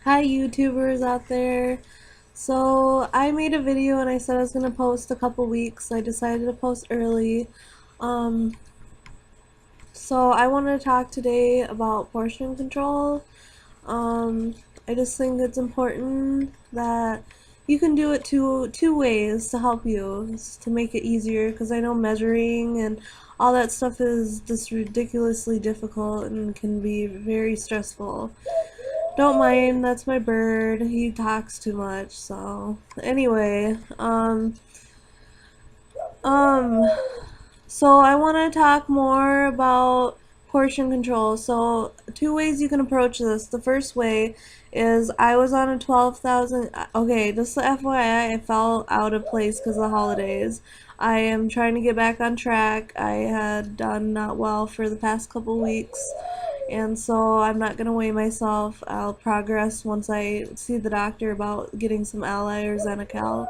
Hi YouTubers out there. So I made a video and I said I was going to post a couple weeks. I decided to post early. Um, so I wanted to talk today about portion control. Um, I just think it's important that you can do it two ways to help you, to make it easier, because I know measuring and all that stuff is just ridiculously difficult and can be very stressful. Don't mind, that's my bird. He talks too much, so anyway, um so I want to talk more about portion control. So two ways you can approach this. The first way is I was on a 12,000, okay, just the FYI, I fell out of place because of the holidays. I am trying to get back on track. I had done not well for the past couple weeks, and so I'm not going to weigh myself. I'll progress once I see the doctor about getting some Ally or Xenical,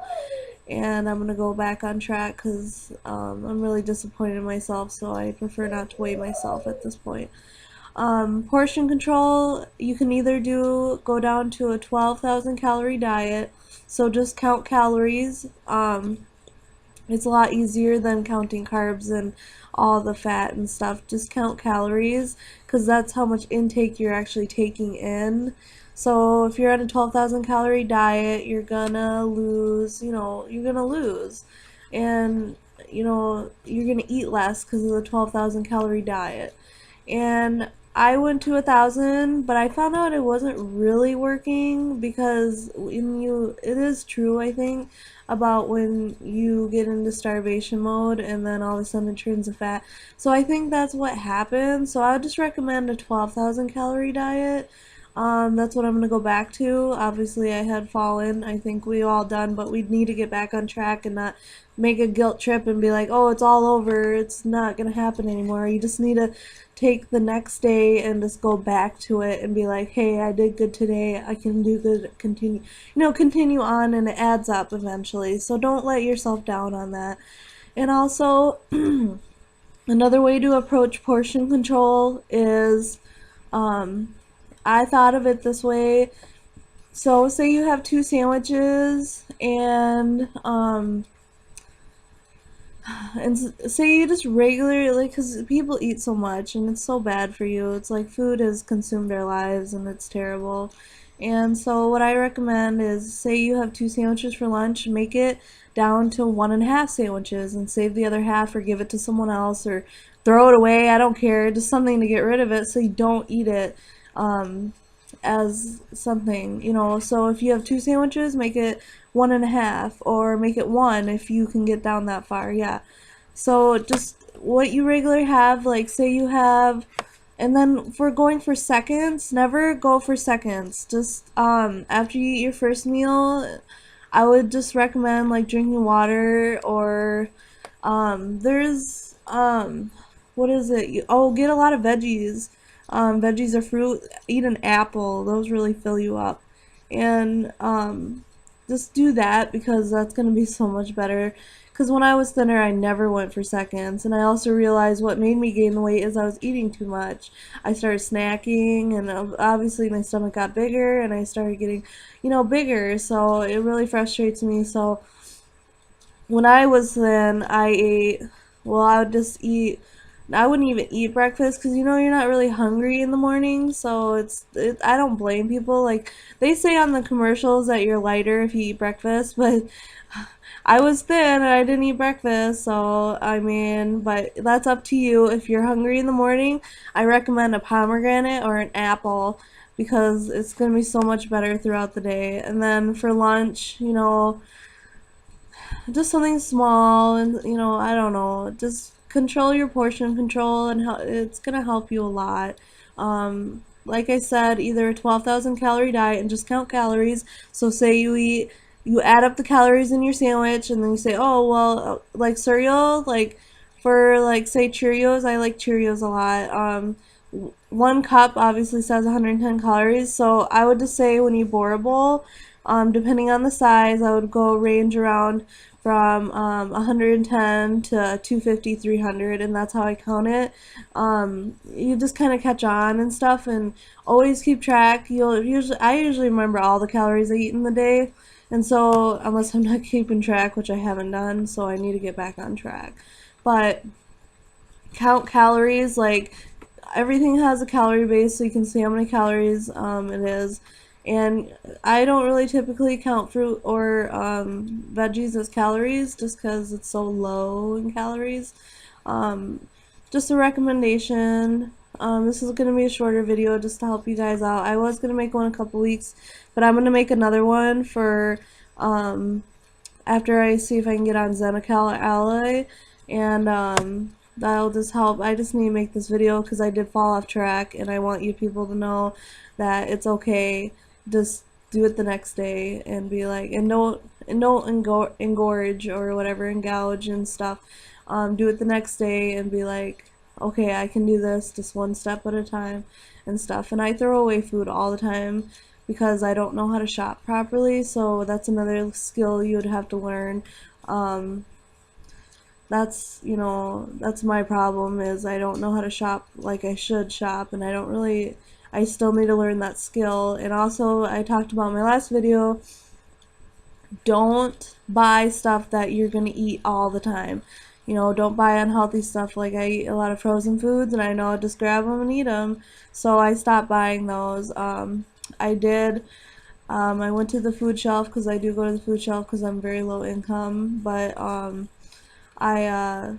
and I'm going to go back on track because I'm really disappointed in myself, so I prefer not to weigh myself at this point. Portion control, you can either go down to a 12,000 calorie diet, so just count calories. It's a lot easier than counting carbs and all the fat and stuff. Just count calories because that's how much intake you're actually taking in. So if you're on a 12,000 calorie diet, you're gonna lose, you're gonna lose. And, you're gonna eat less because of the 12,000 calorie diet. And I went to 1,000, but I found out it wasn't really working because it is true, I think, about when you get into starvation mode and then all of a sudden it turns to fat. So I think that's what happened. So I would just recommend a 12,000 calorie diet. That's what I'm going to go back to. Obviously, I had fallen. I think we all done, but we need to get back on track and not make a guilt trip and be like, oh, it's all over. It's not going to happen anymore. You just need to take the next day and just go back to it and be like, hey, I did good today. I can do good. Continue on, and it adds up eventually. So don't let yourself down on that. And also, another way to approach portion control is, um, I thought of it this way. So say you have two sandwiches and say you just regularly, because people eat so much and it's so bad for you. It's like food has consumed our lives and it's terrible. And so what I recommend is, say you have two sandwiches for lunch, make it down to 1.5 sandwiches and save the other half, or give it to someone else, or throw it away. I don't care, just something to get rid of it so you don't eat it. Um, as something, so if you have two sandwiches, make it 1.5, or make it one if you can get down that far. Yeah, so just what you regularly have, like say you have, and then for going for seconds, never go for seconds. Just after you eat your first meal, I would just recommend like drinking water, or there's what is it? Get a lot of veggies. Veggies or fruit. Eat an apple. Those really fill you up. And just do that because that's gonna be so much better. Because when I was thinner, I never went for seconds, and I also realized what made me gain the weight is I was eating too much. I started snacking, and obviously my stomach got bigger, and I started getting, bigger. So it really frustrates me. So when I was thin, I ate, well, I would just eat, I wouldn't even eat breakfast because you're not really hungry in the morning. So I don't blame people. Like, they say on the commercials that you're lighter if you eat breakfast, but I was thin and I didn't eat breakfast. So I mean, but that's up to you. If you're hungry in the morning, I recommend a pomegranate or an apple because it's going to be so much better throughout the day. And then for lunch, just something small, and I don't know, just control your portion control, and it's gonna help you a lot. Like I said, either a 12,000 calorie diet and just count calories. So say you add up the calories in your sandwich, and then you say, oh well, like cereal, like for like say Cheerios, I like Cheerios a lot. one cup obviously says 110 calories, so I would just say when you boil a bowl, depending on the size, I would go range around from 110 to 250, 300, and that's how I count it. You just kind of catch on and stuff, and always keep track. I usually remember all the calories I eat in the day, and so unless I'm not keeping track, which I haven't done, so I need to get back on track. But count calories, like everything has a calorie base, so you can see how many calories it is. And I don't really typically count fruit or veggies as calories just because it's so low in calories. Um, just a recommendation. This is going to be a shorter video just to help you guys out. I was going to make one a couple weeks, but I'm going to make another one for um, after I see if I can get on Zenecal Ally, and that'll just help. I just need to make this video because I did fall off track, and I want you people to know that it's okay. Just do it the next day and be like, and don't engorge or whatever, engouge and stuff. Do it the next day and be like, okay, I can do this just one step at a time and stuff. And I throw away food all the time because I don't know how to shop properly, so that's another skill you would have to learn. Um, that's my problem, is I don't know how to shop like I should shop, and I still need to learn that skill. And also, I talked about in my last video, don't buy stuff that you're going to eat all the time. Don't buy unhealthy stuff. Like, I eat a lot of frozen foods, and I know I'll just grab them and eat them. So I stopped buying those. I did. I went to the food shelf because I do go to the food shelf because I'm very low income. But I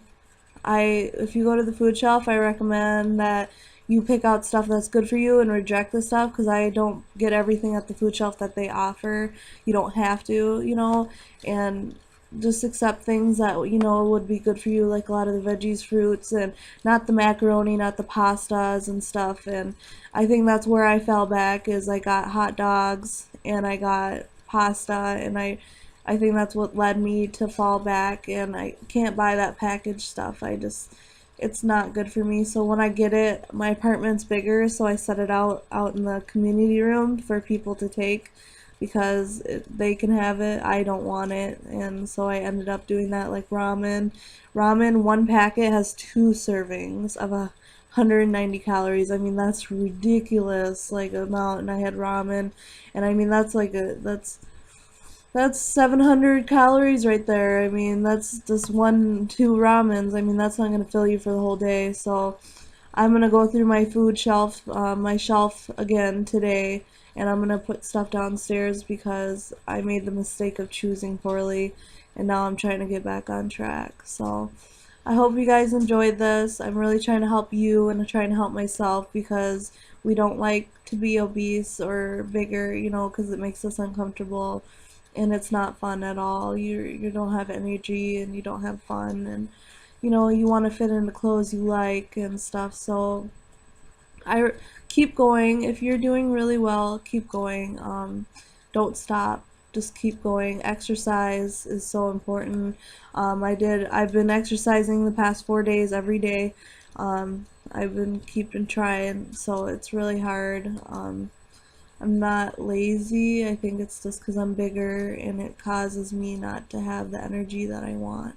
if you go to the food shelf, I recommend that you pick out stuff that's good for you and reject the stuff, because I don't get everything at the food shelf that they offer. You don't have to, and just accept things that would be good for you, like a lot of the veggies, fruits, and not the macaroni, not the pastas and stuff. And I think that's where I fell back, is I got hot dogs and I got pasta, and I think that's what led me to fall back, and I can't buy that packaged stuff. It's not good for me. So when I get it, my apartment's bigger, so I set it out in the community room for people to take, because they can have it. I don't want it, and so I ended up doing that. Like ramen, one packet has 2 servings of 190 calories. I mean, that's ridiculous, like, amount. And I had ramen, and I mean, that's 700 calories right there. I mean, that's just 2 ramens. I mean, that's not going to fill you for the whole day. So I'm going to go through my food shelf, my shelf again today, and I'm going to put stuff downstairs because I made the mistake of choosing poorly, and now I'm trying to get back on track. So I hope you guys enjoyed this. I'm really trying to help you and trying to help myself, because we don't like to be obese or bigger, because it makes us uncomfortable, and it's not fun at all. You don't have energy, and you don't have fun, and you want to fit into clothes you like and stuff. So I keep going. If you're doing really well, keep going. Don't stop. Just keep going. Exercise is so important. I've been exercising the past 4 days every day. I've been keeping trying, so it's really hard. I'm not lazy. I think it's just because I'm bigger, and it causes me not to have the energy that I want.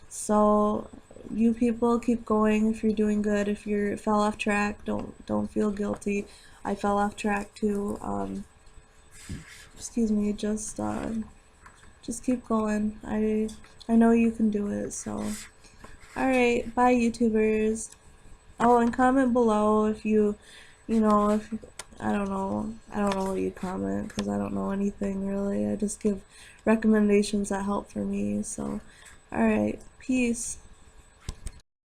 So you people keep going if you're doing good. If you fell off track, don't feel guilty. I fell off track too. Excuse me. Just keep going. I know you can do it. So all right, bye YouTubers. Oh, and comment below if if I don't know what you comment, because I don't know anything really. I just give recommendations that help for me. So, alright, peace.